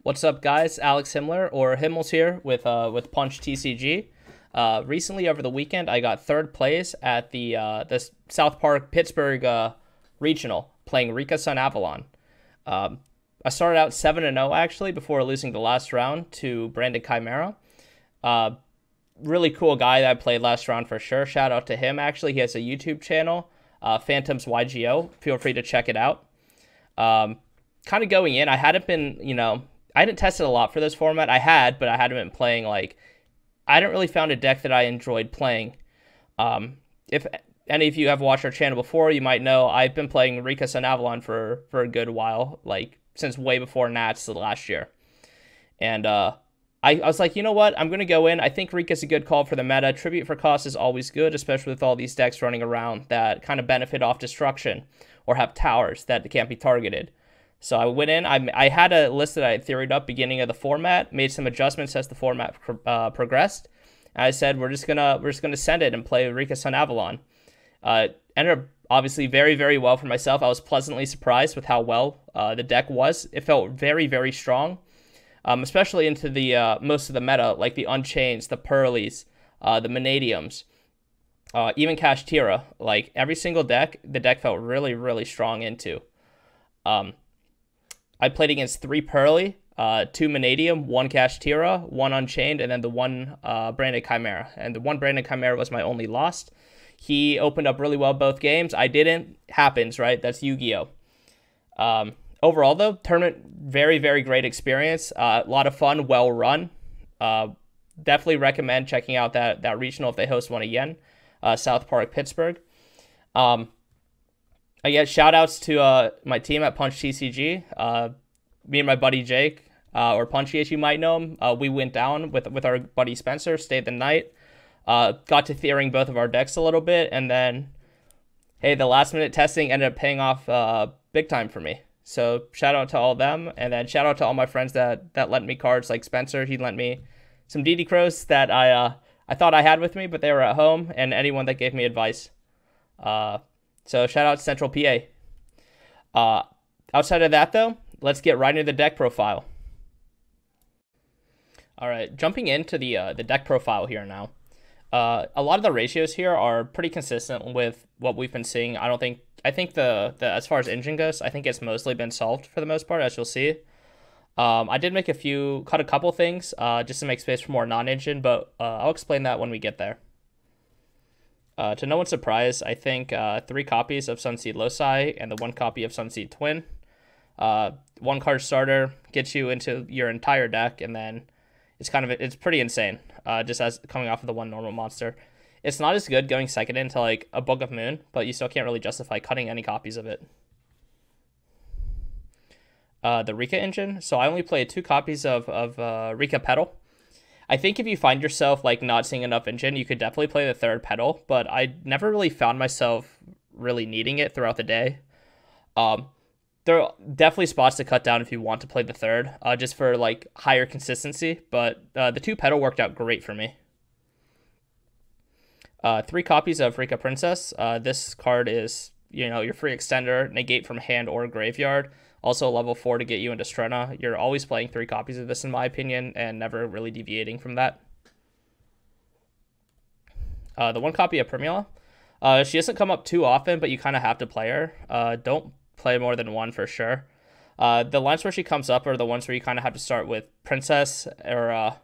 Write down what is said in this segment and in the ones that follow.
What's up, guys? Alex Himmler or Himles here with Punch TCG. Recently, over the weekend, I got third place at the South Park Pittsburgh regional, playing Rikka Sunavalon. I started out 7-0 actually before losing the last round to Brandon Chimera. Really cool guy that I played last round for sure. Shout out to him. Actually, he has a YouTube channel, Phantoms YGO. Feel free to check it out. Kind of going in, I hadn't been, I hadn't tested a lot for this format. But I hadn't been playing, I hadn't really found a deck that I enjoyed playing. If any of you have watched our channel before, you might know I've been playing Rikka Sunavalon for a good while, since way before Nats last year. And I was like, you know what? I'm going to go in. I think Rikka's a good call for the meta. Tribute for cost is always good, especially with all these decks running around that kind of benefit off destruction or have towers that can't be targeted. So I went in. I had a list that I had theoried up beginning of the format, made some adjustments as the format progressed. And I said we're just gonna send it and play Rikka Sunavalon. Ended up obviously very, very well for myself. I was pleasantly surprised with how well the deck was. It felt very, very strong, especially into the most of the meta, like the Unchains, the Pearlies, the Manadiums, even Kashtira. Like every single deck, the deck felt really, really strong into. I played against 3 Pearly, 2 Manadium, 1 Kashtira, 1 Unchained, and then the 1 Branded Chimera. And the 1 Branded Chimera was my only loss. He opened up really well both games. I didn't. Happens, right? That's Yu-Gi-Oh! Overall, though, tournament, very, very great experience. A lot of fun, well run. Definitely recommend checking out that regional if they host one again. South Park, Pittsburgh. I get shout outs to my team at Punch TCG. Me and my buddy Jake, or Punchy as you might know him, we went down with our buddy Spencer, stayed the night, got to theoring both of our decks a little bit, and then, hey, the last minute testing ended up paying off big time for me. So shout out to all of them, and then shout out to all my friends that lent me cards, like Spencer. He lent me some DD Crows that I thought I had with me, but they were at home, and anyone that gave me advice. So shout out to Central PA. Outside of that, though, let's get right into the deck profile. All right, jumping into the deck profile here now. A lot of the ratios here are pretty consistent with what we've been seeing. I think the as far as engine goes, I think it's mostly been solved for the most part, as you'll see. I did cut a couple things just to make space for more non-engine, but I'll explain that when we get there. To no one's surprise, I think 3 copies of Sunseed Loci and the 1 copy of Sunseed Twin. 1 card starter gets you into your entire deck, and then it's pretty insane. Just as coming off of the 1 normal monster, it's not as good going second into a Book of Moon, but you still can't really justify cutting any copies of it. The Rikka engine. So I only played 2 copies of Rikka Petal. I think if you find yourself not seeing enough engine, you could definitely play the 3rd Petal, but I never really found myself really needing it throughout the day. There are definitely spots to cut down if you want to play the 3rd, just for higher consistency, but the 2 Petal worked out great for me. 3 copies of Rikka Princess. This card is, your free extender, negate from hand or graveyard. Also level 4 to get you into Strena. You're always playing 3 copies of this, in my opinion, and never really deviating from that. The 1 copy of Primula. She doesn't come up too often, but you kind of have to play her. Don't play more than 1 for sure. The lines where she comes up are the ones where you kind of have to start with Princess, or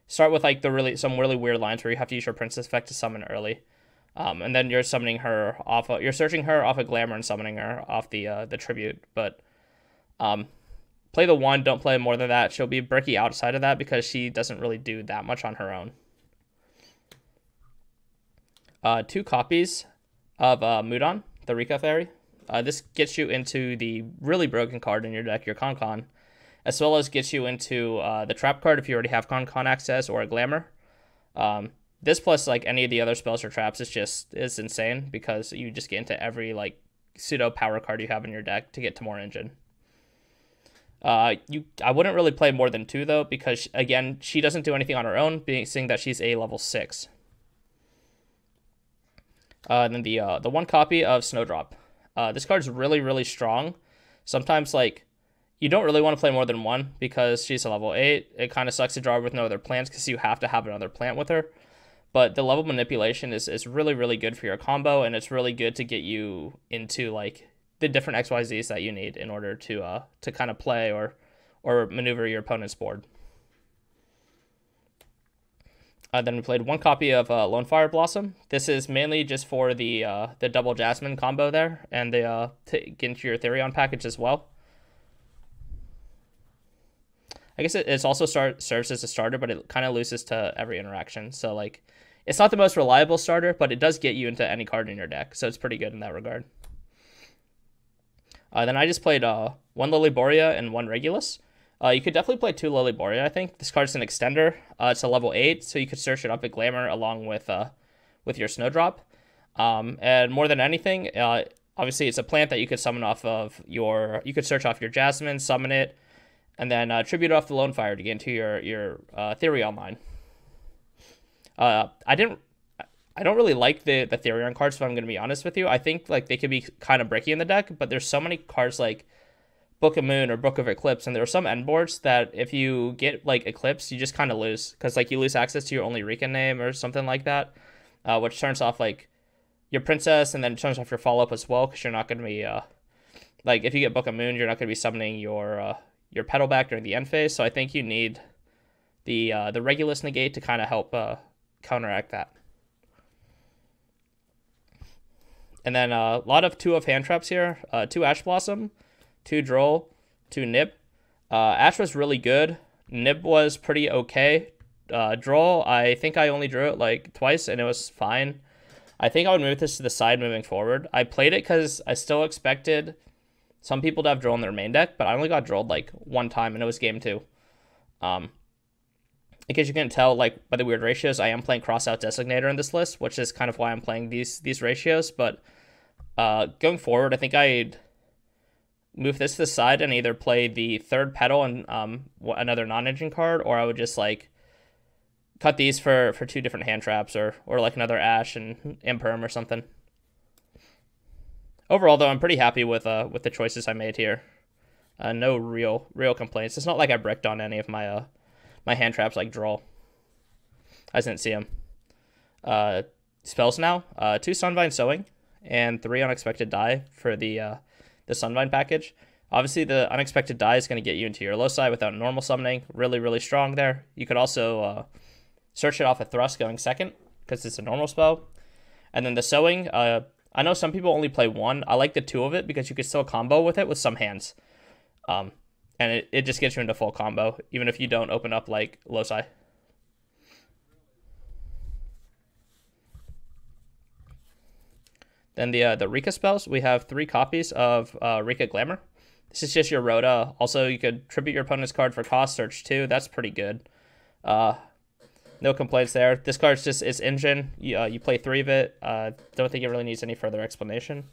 start with some really weird lines where you have to use your Princess effect to summon early. And then you're summoning her you're searching her off of Glamour and summoning her off the Tribute, but play the 1, don't play more than that. She'll be bricky outside of that because she doesn't really do that much on her own. 2 copies of Mudon, the Rikka Fairy. This gets you into the really broken card in your deck, your Con, as well as gets you into the Trap card if you already have Con access or a Glamour. This plus any of the other spells or traps is insane because you just get into every pseudo power card you have in your deck to get to more engine. I wouldn't really play more than 2 though, because again, she doesn't do anything on her own, seeing that she's a level 6. Then the 1 copy of Snowdrop. This card's really, really strong. Sometimes You don't really want to play more than one because she's a level 8. It kind of sucks to draw her with no other plants because you have to have another plant with her. But the level manipulation is really, really good for your combo, and it's really good to get you into like the different XYZs that you need in order to kind of play or maneuver your opponent's board. Then we played one copy of Lone Fire Blossom. This is mainly just for the double Jasmine combo there, and to get into your Therion package as well. I guess it's also serves as a starter, but it kind of loses to every interaction. So like, it's not the most reliable starter, but it does get you into any card in your deck, so it's pretty good in that regard. Then I just played one Lilyboria and one Regulus. You could definitely play two Lilyboria, I think. This card's an extender. It's a level 8, so you could search it up at Glamour along with your Snowdrop. And more than anything, obviously it's a plant that you could summon off of your... You could search off your Jasmine, summon it, and then tribute off the Lone Fire to get into your Therion line. I don't really like the Therion cards, if I'm going to be honest with you. I think like they could be kind of bricky in the deck, but there's so many cards like Book of Moon or Book of Eclipse, and there are some end boards that if you get like Eclipse, you just kind of lose because like you lose access to your only Rikka name or something like that, which turns off like your Princess, and then turns off your follow up as well because you're not going to be like if you get Book of Moon, you're not going to be summoning your Petal back during the end phase. So I think you need the Regulus negate to kind of help counteract that. And then a lot of 2 of hand traps here. 2 Ash Blossom, 2 Droll, 2 Nib. Ash was really good. Nib was pretty okay. Droll, I think I only drew it like twice and it was fine. I think I would move this to the side moving forward. I played it because I still expected some people to have Droll in their main deck, but I only got Drolled like one time and it was game 2. In case you couldn't tell, like by the weird ratios, I am playing Crossout Designator in this list, which is kind of why I'm playing these ratios. But going forward, I think I'd move this to the side and either play the 3rd Petal and another non-engine card, or I would just like cut these for 2 different hand traps, or like another Ash and Imperm or something. Overall, though, I'm pretty happy with the choices I made here. No real complaints. It's not like I bricked on any of my my hand traps like Droll. I didn't see them. Spells now. 2 Sunvine Sowing and 3 Unexpected Die for the Sunvine package. Obviously, the Unexpected Die is going to get you into your loci without normal summoning. Really, really strong there. You could also search it off a Thrust going second because it's a normal spell. And then the Sowing, I know some people only play 1. I like the 2 of it because you could still combo with it with some hands. And it just gets you into full combo, even if you don't open up like loci. Then the Rikka spells, we have 3 copies of Rikka Glamour. This is just your Rhoda. Also, you could tribute your opponent's card for cost, search 2. That's pretty good. No complaints there. This card's just its engine. You play 3 of it. Don't think it really needs any further explanation.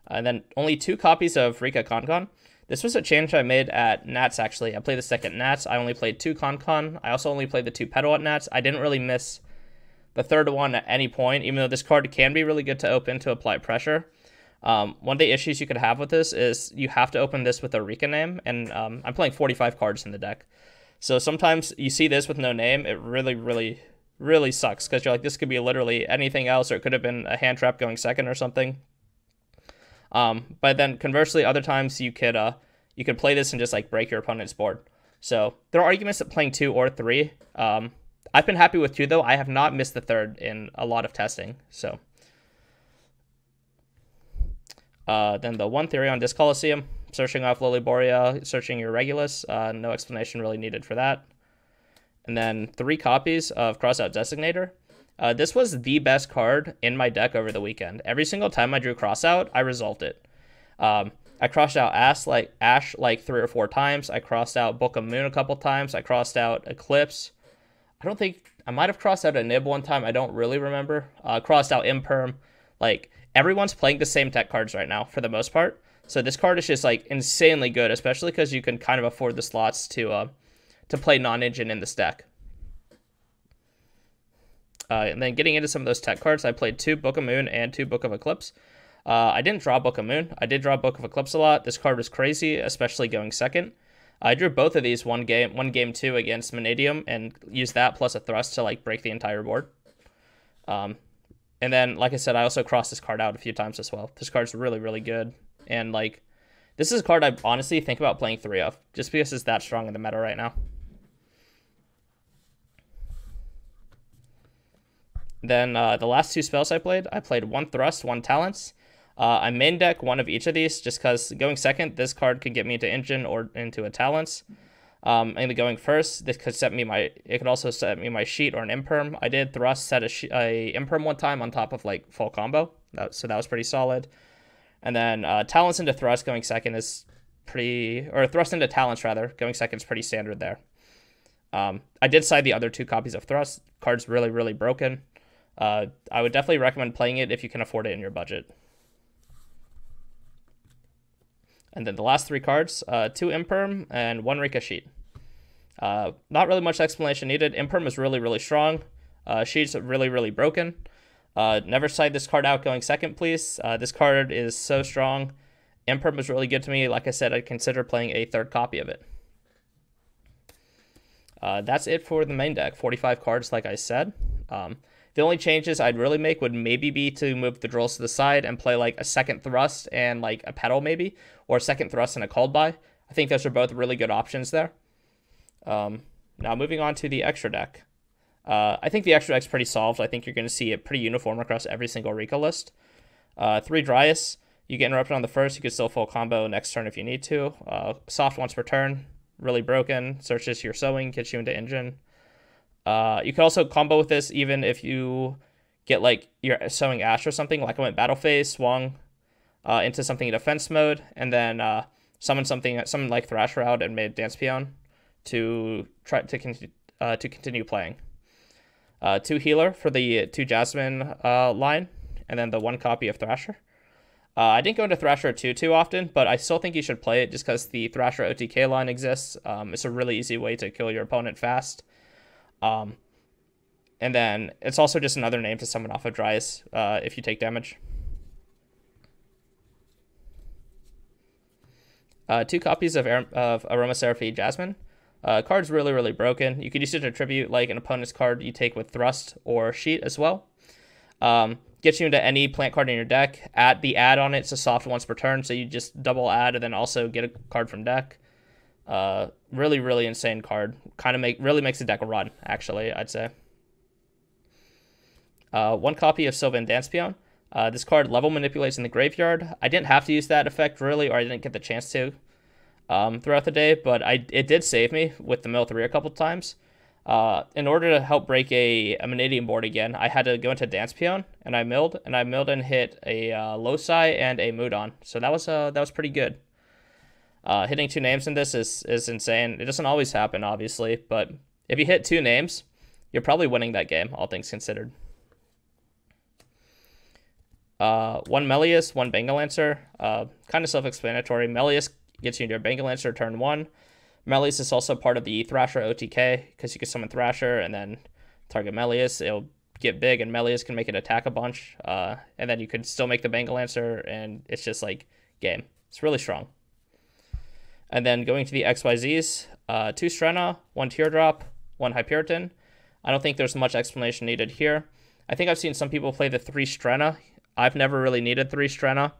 And then only 2 copies of Rikka Concon. This was a change I made at Nats, actually. I played this deck at Nats. I only played 2 Concon. I also only played the 2 Petal at Nats. I didn't really miss the 3rd one at any point, even though this card can be really good to open to apply pressure. One of the issues you could have with this is you have to open this with a Rikka name, and I'm playing 45 cards in the deck. So sometimes you see this with no name, it really, really, really sucks, because you're like, this could be literally anything else, or it could have been a hand trap going second or something. But then conversely, other times you could play this and just like break your opponent's board. So there are arguments that playing 2 or 3. I've been happy with 2 though. I have not missed the 3rd in a lot of testing. So then the 1 Therion Disc Coliseum, searching off Lilyboria, searching your Regulus. No explanation really needed for that. And then 3 copies of Crossout Designator. This was the best card in my deck over the weekend. Every single time I drew Crossout, I resolved it. I crossed out Ash like 3 or 4 times. I crossed out Book of Moon a couple times. I crossed out Eclipse. I might have crossed out a Nib one time. I don't really remember. Crossed out Imperm. Like, everyone's playing the same tech cards right now for the most part. So this card is just like insanely good, especially because you can kind of afford the slots to play non-engine in this deck. And then getting into some of those tech cards, I played 2 Book of Moon and 2 Book of Eclipse. I didn't draw Book of Moon. I did draw Book of Eclipse a lot. This card was crazy, especially going second. I drew both of these one game 2 against Vanadium and used that plus a thrust to like break the entire board. And then, like I said, I also crossed this card out a few times as well. This card's really, really good. And like, this is a card I honestly think about playing 3 of, just because it's that strong in the meta right now. Then the last 2 spells I played 1 Thrust, 1 Talents. I main deck 1 of each of these, just because going second, this card could get me into Engine or into a Talents. And going first, this could it could also set me my Sheet or an Imperm. I did Thrust, set a Imperm one time on top of like full combo, so that was pretty solid. And then Talents into Thrust going second is or Thrust into Talents rather, going second is pretty standard there. I did side the other 2 copies of Thrust. Card's really, really broken. I would definitely recommend playing it if you can afford it in your budget. And then the last 3 cards, 2 Imperm and 1 Rikka Sheet. Not really much explanation needed. Imperm is really, really strong. Sheet's really, really broken. Never side this card out going second, please. This card is so strong. Imperm is really good to me. Like I said, I'd consider playing a 3rd copy of it. That's it for the main deck. 45 cards, like I said. The only changes I'd really make would maybe be to move the drills to the side and play like a 2nd Thrust and like a Petal maybe, or a 2nd Thrust and a Called By. I think those are both really good options there. Now moving on to the extra deck. I think the extra deck's pretty solved. I think you're going to see it pretty uniform across every single Rikka list. 3 Dryas. You get interrupted on the first, you can still full combo next turn if you need to. Soft once per turn. Really broken. Searches your sewing, gets you into Engine. You can also combo with this even if you get like your sewing Ash or something. Like I went Battle Phase, swung into something in defense mode, and then summoned something like Thrasher out and made Dance Peon to try to continue playing. 2 Healer for the 2 Jasmine line, and then the 1 copy of Thrasher. I didn't go into Thrasher 2 too often, but I still think you should play it just because the Thrasher OTK line exists. It's a really easy way to kill your opponent fast. And then it's also just another name to summon off of Dryas if you take damage. 2 copies of Aromatherapy Jasmine. Card's really, really broken. You could use it to tribute like an opponent's card you take with Thrust or Sheet as well. Gets you into any plant card in your deck. The add on it's a soft once per turn, so you just double add and then also get a card from deck. Really, really insane card. Really makes the deck run, actually, I'd say. 1 copy of Sylvan Dance Peon. This card level manipulates in the graveyard. I didn't have to use that effect, really, or I didn't get the chance to throughout the day, but it did save me with the mill 3 a couple times. In order to help break a Vanadium board again, I had to go into Dance Peon, and I milled and hit a Loci and a Mudon. So that was pretty good. Hitting 2 names in this is insane. It doesn't always happen, obviously, but if you hit 2 names, you're probably winning that game, all things considered. 1 Melius, 1 Bengal Lancer. Kind of self-explanatory. Melius gets you into your Bengal Lancer turn 1. Melius is also part of the Thrasher OTK, because you can summon Thrasher and then target Melius. It'll get big, and Melius can make it attack a bunch. And then you could still make the Bengal Lancer, and it's just like game. It's really strong. And then going to the XYZs, 2 Strenna, 1 Teardrop, 1 Hyperion. I don't think there's much explanation needed here. I think I've seen some people play the 3 Strenna. I've never really needed 3 Strenna,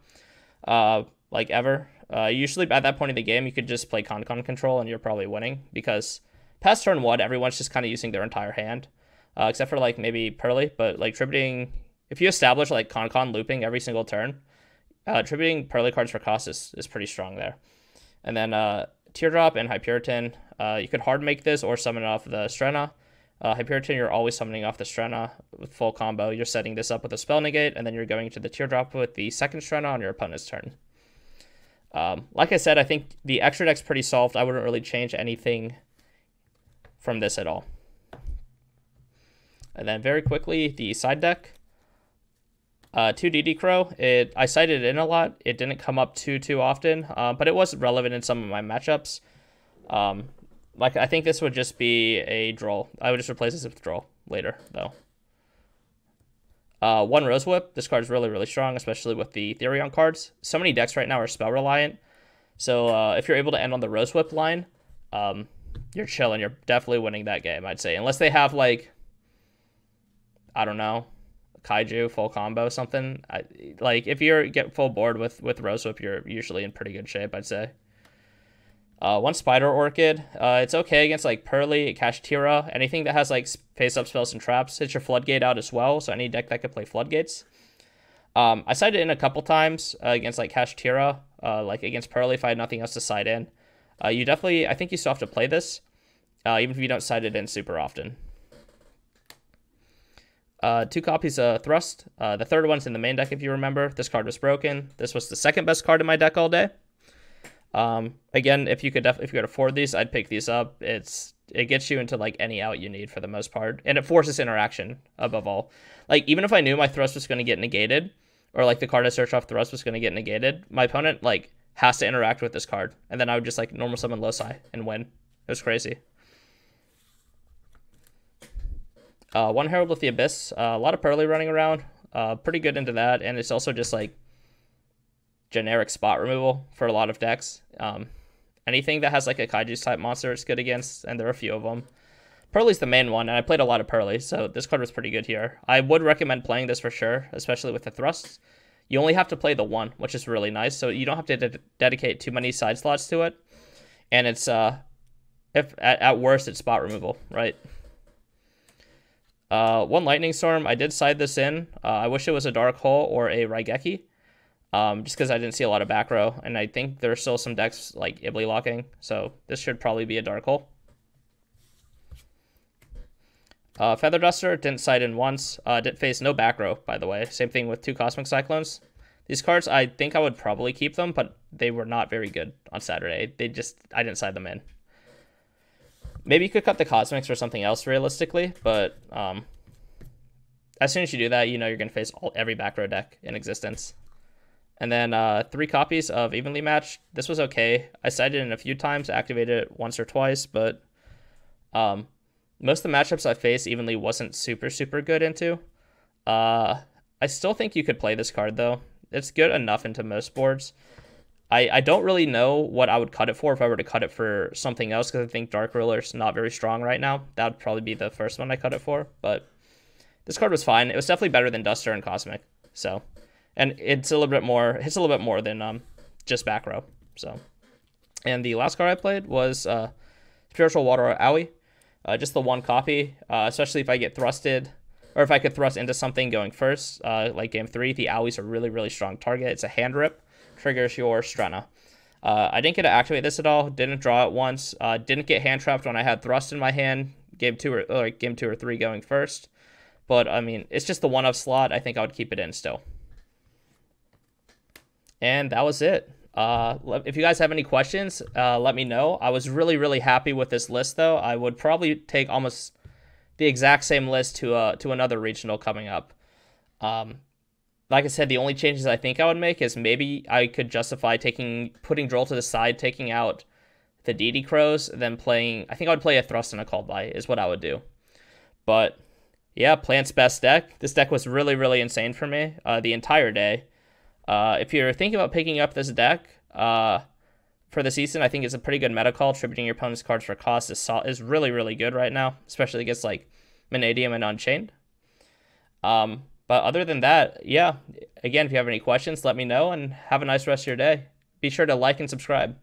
like ever. Usually at that point in the game, you could just play Con control and you're probably winning, because past turn 1, everyone's just kind of using their entire hand, except for like maybe Pearly, but like tributing, if you establish like Con looping every single turn, tributing Pearly cards for cost is pretty strong there. And then Teardrop and Hyperion, you could hard make this or summon it off the Strenna. Hyperion, you're always summoning off the Strenna with full combo. You're setting this up with a Spell Negate, and then you're going to the Teardrop with the 2nd Strenna on your opponent's turn. Like I said, I think the extra deck's pretty solved. I wouldn't really change anything from this at all. And then very quickly, the side deck. 2 DD Crow. I cited it in a lot. It didn't come up too often, but it was relevant in some of my matchups. Like I think this would just be a Droll. I would just replace this with Droll later, though. One Rose Whip. This card is really, really strong, especially with the Therion cards. So many decks right now are spell reliant. So if you're able to end on the Rose Whip line, you're chilling. You're definitely winning that game, I'd say. Unless they have, like, I don't know, Kaiju, full combo, something. Like, if you get full board with Rose Whip, you're usually in pretty good shape, I'd say. One Spider Orchid. It's okay against, like, Pearly, Kashtira, anything that has, like, face-up spells and traps. Hits your Floodgate out as well, so any deck that could play Floodgates. I sided in a couple times against, like, Kashtira, like, against Pearly if I had nothing else to side in. You definitely, I think you still have to play this, even if you don't side it in super often. 2 copies of Thrust. The third one's in the main deck, if you remember. This card was broken. This was the second best card in my deck all day. Again, if you could afford these, I'd pick these up. It gets you into, like, any out you need for the most part, and it forces interaction above all. Like, even if I knew my Thrust was going to get negated, or, like, the card I searched off Thrust was going to get negated, my opponent, like, has to interact with this card, and then I would just, like, normal summon Loci and win. It was crazy. One Herald with the Abyss. A lot of Pearly running around. Pretty good into that, and it's also just, like, generic spot removal for a lot of decks. Anything that has, like, a Kaiju's type monster is good against, and there are a few of them. Pearly's the main one, and I played a lot of Pearly, so this card was pretty good here. I would recommend playing this for sure, especially with the Thrusts. You only have to play the one, which is really nice, so you don't have to dedicate too many side slots to it. And it's, if at worst, it's spot removal, right? One Lightning Storm. I did side this in. I wish it was a Dark Hole or a Raigeki, just because I didn't see a lot of back row, and I think there's still some decks like Ibli locking, so this should probably be a Dark Hole. Feather Duster, didn't side in once. Didn't face no back row, by the way. Same thing with 2 Cosmic Cyclones. These cards, I think I would probably keep them, but they were not very good on Saturday. I didn't side them in. Maybe you could cut the Cosmics or something else realistically, but as soon as you do that, you know you're going to face every back row deck in existence. And then 3 copies of Evenly Matched. This was okay. I sided in a few times, activated it once or twice, but most of the matchups I faced Evenly wasn't super, super good into. I still think you could play this card, though. It's good enough into most boards. I don't really know what I would cut it for if I were to cut it for something else, because I think Dark Ruler's not very strong right now. That would probably be the first one I cut it for, but this card was fine. It was definitely better than Duster and Cosmic, so... And it's a little bit more than just back row. So, and the last card I played was Spiritual Water Owie. Just the 1 copy, especially if I get thrusted, or if I could thrust into something going first, like game 3. The Owie's a really, really strong target. It's a hand rip, triggers your Strenna. I didn't get to activate this at all. Didn't draw it once. Didn't get hand trapped when I had thrust in my hand. Game 2 or 3 going first. But I mean, it's just the 1-of slot. I think I would keep it in still. And that was it. If you guys have any questions, let me know. I was really, really happy with this list, though. I would probably take almost the exact same list to another regional coming up. Like I said, the only changes I think I would make is maybe I could justify putting Droll to the side, taking out the DD Crows, then playing... I think I would play a Thrust and a Called By is what I would do. But, yeah, Plant's best deck. This deck was really, really insane for me the entire day. If you're thinking about picking up this deck for the season, I think it's a pretty good meta call. Tributing your opponent's cards for cost is really, really good right now, especially against like Vanadium and Unchained. But other than that, yeah, again, if you have any questions, let me know, and have a nice rest of your day. Be sure to like and subscribe.